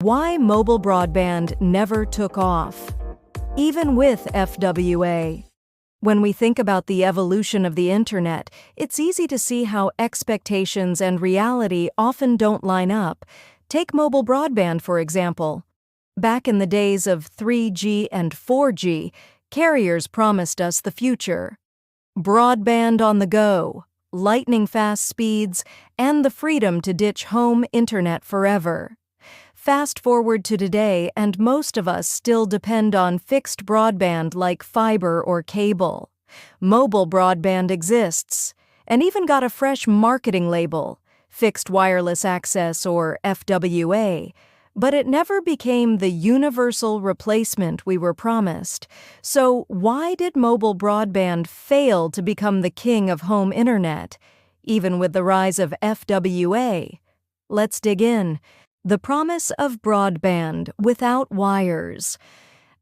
Why mobile broadband never took off, even with FWA. When we think about the evolution of the internet, it's easy to see how expectations and reality often don't line up. Take mobile broadband, for example. Back in the days of 3G and 4G, carriers promised us the future. Broadband on the go, lightning-fast speeds, and the freedom to ditch home internet forever. Fast forward to today, and most of us still depend on fixed broadband like fiber or cable. Mobile broadband exists, and even got a fresh marketing label, Fixed Wireless Access or FWA, but it never became the universal replacement we were promised. So why did mobile broadband fail to become the king of home internet, even with the rise of FWA? Let's dig in. The promise of broadband without wires.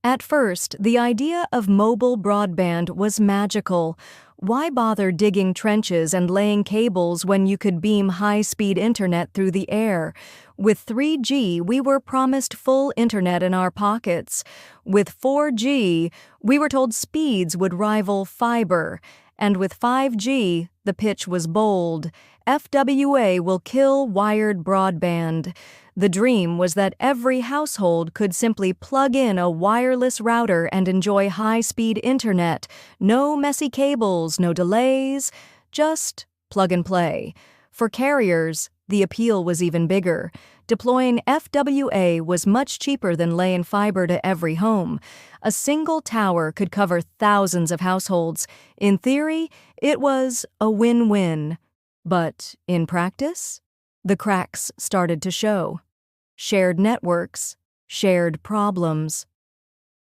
At first, the idea of mobile broadband was magical. Why bother digging trenches and laying cables when you could beam high-speed internet through the air? With 3G, we were promised full internet in our pockets. With 4G, we were told speeds would rival fiber. And with 5G, the pitch was bold. FWA will kill wired broadband. The dream was that every household could simply plug in a wireless router and enjoy high-speed internet. No messy cables, no delays, just plug and play. For carriers, the appeal was even bigger. Deploying FWA was much cheaper than laying fiber to every home. A single tower could cover thousands of households. In theory, it was a win-win. But in practice, the cracks started to show. Shared networks, shared problems.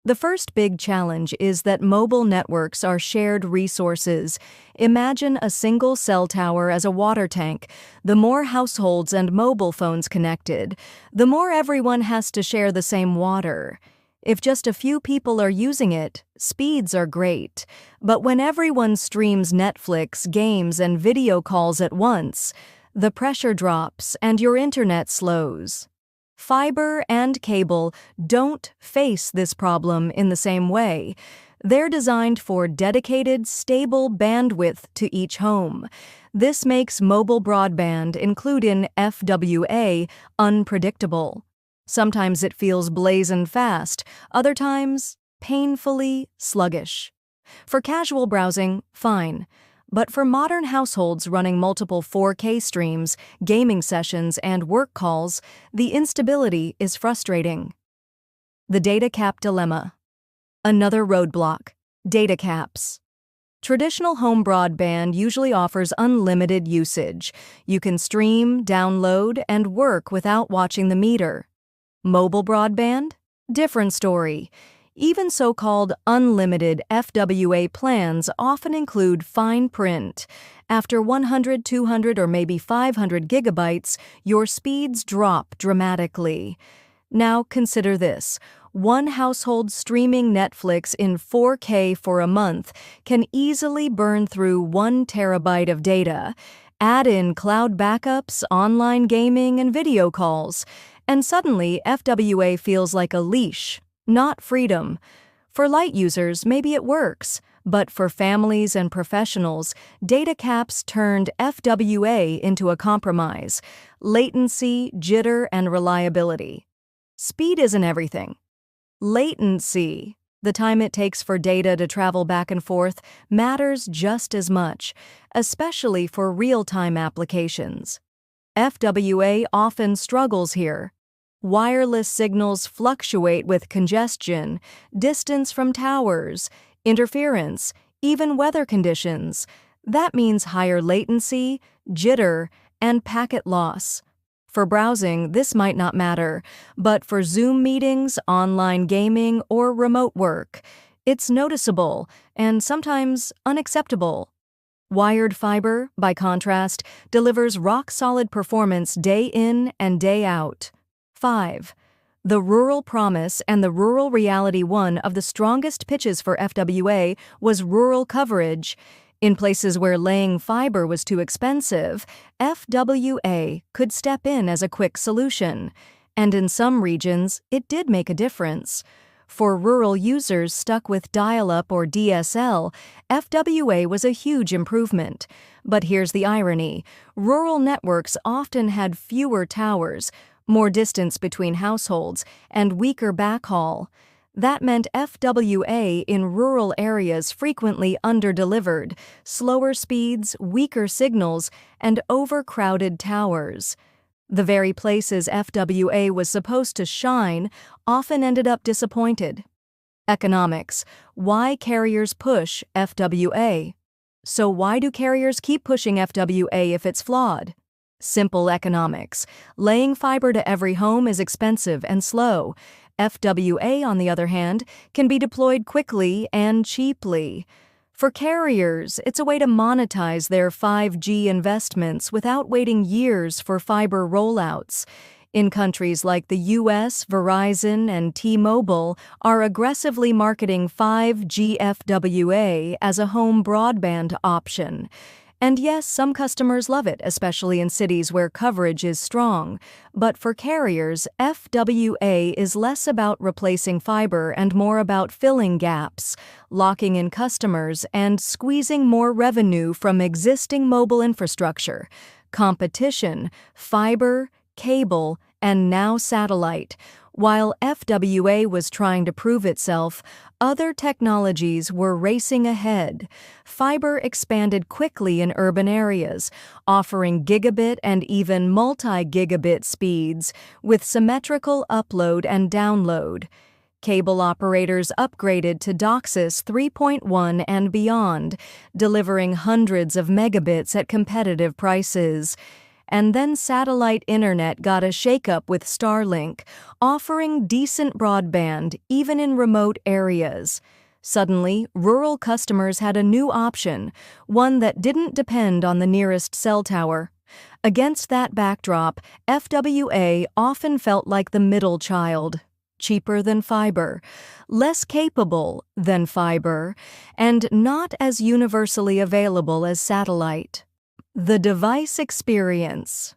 The first big challenge is that mobile networks are shared resources. Imagine a single cell tower as a water tank. The more households and mobile phones connected, the more everyone has to share the same water. If just a few people are using it, speeds are great. But when everyone streams Netflix, games, and video calls at once, the pressure drops and your internet slows. Fiber and cable don't face this problem in the same way. They're designed for dedicated, stable bandwidth to each home. This makes mobile broadband, including FWA, unpredictable. Sometimes it feels blazing fast, other times painfully sluggish. For casual browsing, fine. But for modern households running multiple 4K streams, gaming sessions, and work calls, the instability is frustrating. The data cap dilemma. Another roadblock: data caps. Traditional home broadband usually offers unlimited usage. You can stream, download, and work without watching the meter. Mobile broadband? Different story. Even so-called unlimited FWA plans often include fine print. After 100, 200, or maybe 500 gigabytes, your speeds drop dramatically. Now consider this. One household streaming Netflix in 4K for a month can easily burn through 1 terabyte of data. Add in cloud backups, online gaming, and video calls, and suddenly FWA feels like a leash, not freedom. For light users, maybe it works, but for families and professionals, data caps turned FWA into a compromise. Latency, jitter, and reliability. Speed isn't everything. Latency, the time it takes for data to travel back and forth, matters just as much, especially for real-time applications. FWA often struggles here. Wireless signals fluctuate with congestion, distance from towers, interference, even weather conditions. That means higher latency, jitter, and packet loss. For browsing, this might not matter, but for Zoom meetings, online gaming, or remote work, it's noticeable and sometimes unacceptable. Wired fiber, by contrast, delivers rock-solid performance day in and day out. 5. The rural promise and the rural reality. One of the strongest pitches for FWA was rural coverage. In places where laying fiber was too expensive, FWA could step in as a quick solution. And in some regions, it did make a difference. For rural users stuck with dial-up or DSL, FWA was a huge improvement. But here's the irony. Rural networks often had fewer towers, more distance between households, and weaker backhaul. That meant FWA in rural areas frequently underdelivered, slower speeds, weaker signals, and overcrowded towers. The very places FWA was supposed to shine often ended up disappointed. Economics. Why carriers push FWA? So why do carriers keep pushing FWA if it's flawed? Simple economics. Laying fiber to every home is expensive and slow. FWA, on the other hand, can be deployed quickly and cheaply. For carriers, it's a way to monetize their 5G investments without waiting years for fiber rollouts. In countries like the US, Verizon and T-Mobile are aggressively marketing 5G FWA as a home broadband option. And yes, some customers love it, especially in cities where coverage is strong. But for carriers, FWA is less about replacing fiber and more about filling gaps, locking in customers, and squeezing more revenue from existing mobile infrastructure. Competition, fiber, cable, and now satellite. While FWA was trying to prove itself, other technologies were racing ahead. Fiber expanded quickly in urban areas, offering gigabit and even multi-gigabit speeds with symmetrical upload and download. Cable operators upgraded to DOCSIS 3.1 and beyond, delivering hundreds of megabits at competitive prices. And then satellite internet got a shakeup with Starlink, offering decent broadband even in remote areas. Suddenly, rural customers had a new option, one that didn't depend on the nearest cell tower. Against that backdrop, FWA often felt like the middle child. Cheaper than fiber, less capable than fiber, and not as universally available as satellite. The device experience.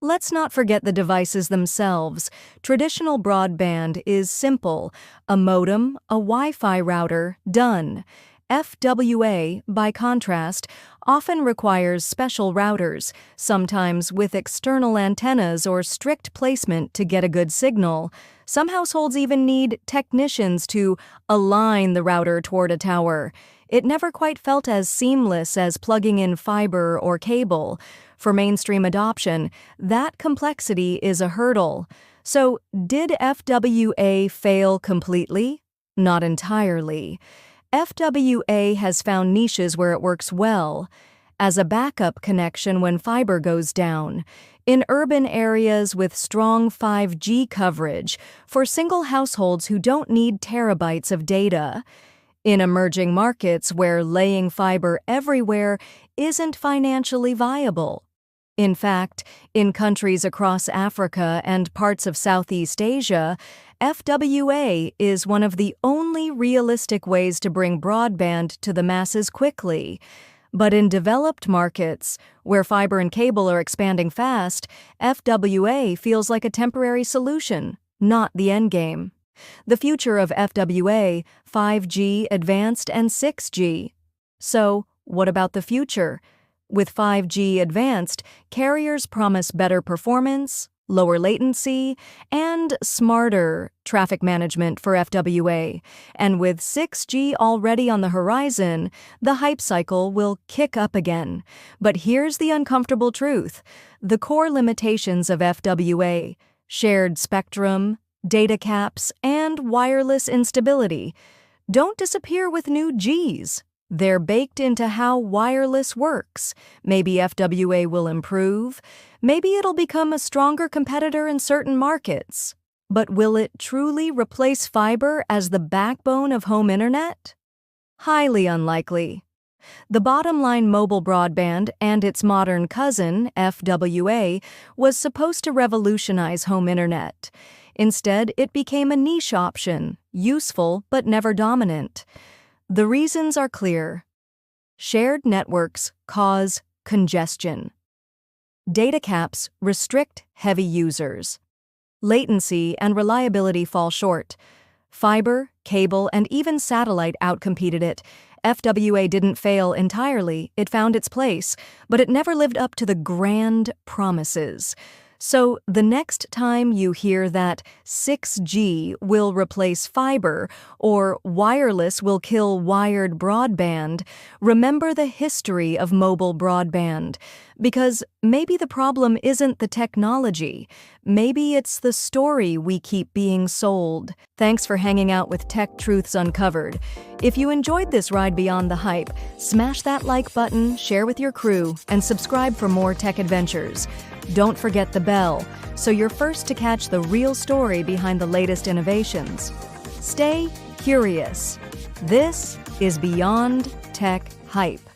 Let's not forget the devices themselves. Traditional broadband is simple: a modem, a Wi-Fi router, done. FWA, by contrast, often requires special routers, sometimes with external antennas or strict placement to get a good signal. Some households even need technicians to align the router toward a tower. It never quite felt as seamless as plugging in fiber or cable. For mainstream adoption, that complexity is a hurdle. So, did FWA fail completely? Not entirely. FWA has found niches where it works well, as a backup connection when fiber goes down, in urban areas with strong 5G coverage, for single households who don't need terabytes of data, in emerging markets where laying fiber everywhere isn't financially viable. In fact, in countries across Africa and parts of Southeast Asia, FWA is one of the only realistic ways to bring broadband to the masses quickly. But in developed markets, where fiber and cable are expanding fast, FWA feels like a temporary solution, not the endgame. The future of FWA, 5G, advanced, and 6G. So, what about the future? With 5G advanced, carriers promise better performance, lower latency, and smarter traffic management for FWA. And with 6G already on the horizon, the hype cycle will kick up again. But here's the uncomfortable truth. The core limitations of FWA, shared spectrum, data caps, and wireless instability, don't disappear with new Gs. They're baked into how wireless works. Maybe FWA will improve. Maybe it'll become a stronger competitor in certain markets. But will it truly replace fiber as the backbone of home internet? Highly unlikely. The bottom line, mobile broadband and its modern cousin, FWA, was supposed to revolutionize home internet. Instead, it became a niche option, useful but never dominant. The reasons are clear. Shared networks cause congestion. Data caps restrict heavy users. latency, and reliability fall short. Fiber, cable, and even satellite outcompeted it. FWA didn't fail entirely, it found its place, but it never lived up to the grand promises. So the next time you hear that 6G will replace fiber or wireless will kill wired broadband, remember the history of mobile broadband. Because maybe the problem isn't the technology. Maybe it's the story we keep being sold. Thanks for hanging out with Tech Truths Uncovered. If you enjoyed this ride beyond the hype, smash that like button, share with your crew, and subscribe for more tech adventures. Don't forget the bell, so you're first to catch the real story behind the latest innovations. Stay curious. This is Beyond Tech Hype.